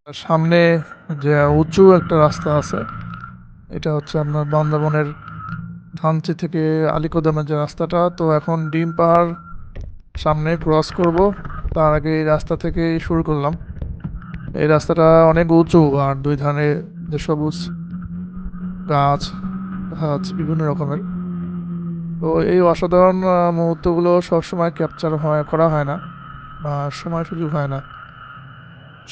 সামনে যে উঁচু একটা রাস্তা আছে, এটা হচ্ছে আপনার বান্দরবনের থানচি থেকে আলীকদমের যে রাস্তাটা। তো এখন ডিম পাহাড় সামনে ক্রস করব, তার আগে এই রাস্তা থেকেই শুরু করলাম। এই রাস্তাটা অনেক উঁচু আর দুই ধারে যে সবুজ গাছ দেখা যাচ্ছে বিভিন্ন রকমের। তো এই অসাধারণ মুহূর্তগুলো সবসময় ক্যাপচার করা হয় না, বা সময় সুযোগ হয় না।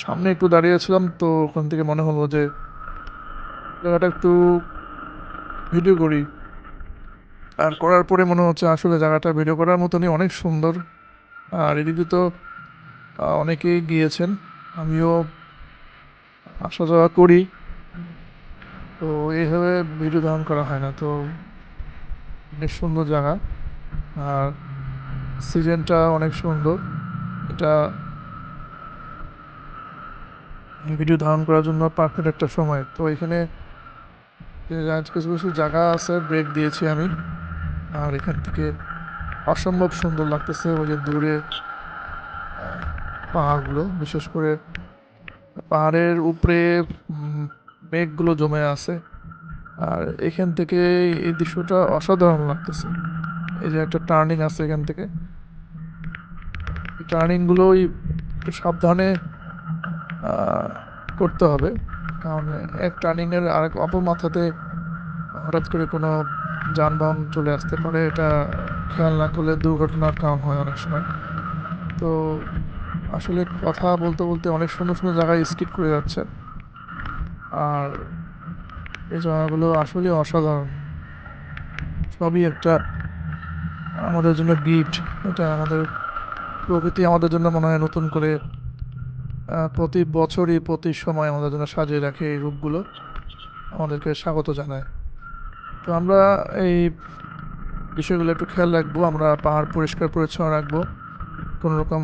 সামনে একটু দাঁড়িয়েছিলাম, তো ওখান থেকে মনে হলো যে জায়গাটা একটু ভিডিও করি। আর করার পরে মনে হচ্ছে আসলে জায়গাটা ভিডিও করার মতনই অনেক সুন্দর। আর এদিকে তো অনেকেই গিয়েছেন, আমিও আসা যাওয়া করি। তো এইভাবে ভিডিও ধারণ করা হয় না, তো অনেক সুন্দর জায়গা। আর সিজনটা অনেক সুন্দর, এটা ভিডিও ধারণ করার জন্য পারফেক্ট একটা সময়। তো এখানে কিছু কিছু জায়গা আছে, ব্রেক দিয়েছি আমি। আর এখান থেকে অসম্ভব সুন্দর লাগতেছে ওই যে দূরে পাহাড়গুলো, বিশেষ করে পাহাড়ের উপরে মেঘগুলো জমে আছে। আর এখান থেকে এই দৃশ্যটা অসাধারণ লাগতেছে। এই যে একটা টার্নিং আছে, এখান থেকে টার্নিংগুলোই একটু সাবধানে করতে হবে, কারণ এক টার্নিংয়ের আরেক অপর মাথাতে হঠাৎ করে কোনো যানবাহন চলে আসতে পারে। এটা খেয়াল না করলে দুর্ঘটনার কারণ হয় অনেক সময়। তো আসলে কথা বলতে বলতে অনেক সুন্দর সুন্দর জায়গায় স্কিপ করে যাচ্ছে। আর এই জায়গাগুলো আসলে অসাধারণ, সবই একটা আমাদের জন্য গিফট। এটা আমাদের প্রকৃতি আমাদের জন্য মনে হয় নতুন করে প্রতি বছরই প্রতি সময় আমাদের জন্য সাজিয়ে রাখে এই রূপগুলো, আমাদেরকে স্বাগত জানায়। তো আমরা এই বিষয়গুলো একটু খেয়াল রাখবো, আমরা পাহাড় পরিষ্কার পরিচ্ছন্ন রাখবো, কোনো রকম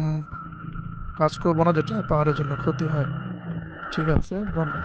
কাজ করবো না যেটা পাহাড়ের জন্য ক্ষতি হয়। ঠিক আছে, ধন্যবাদ।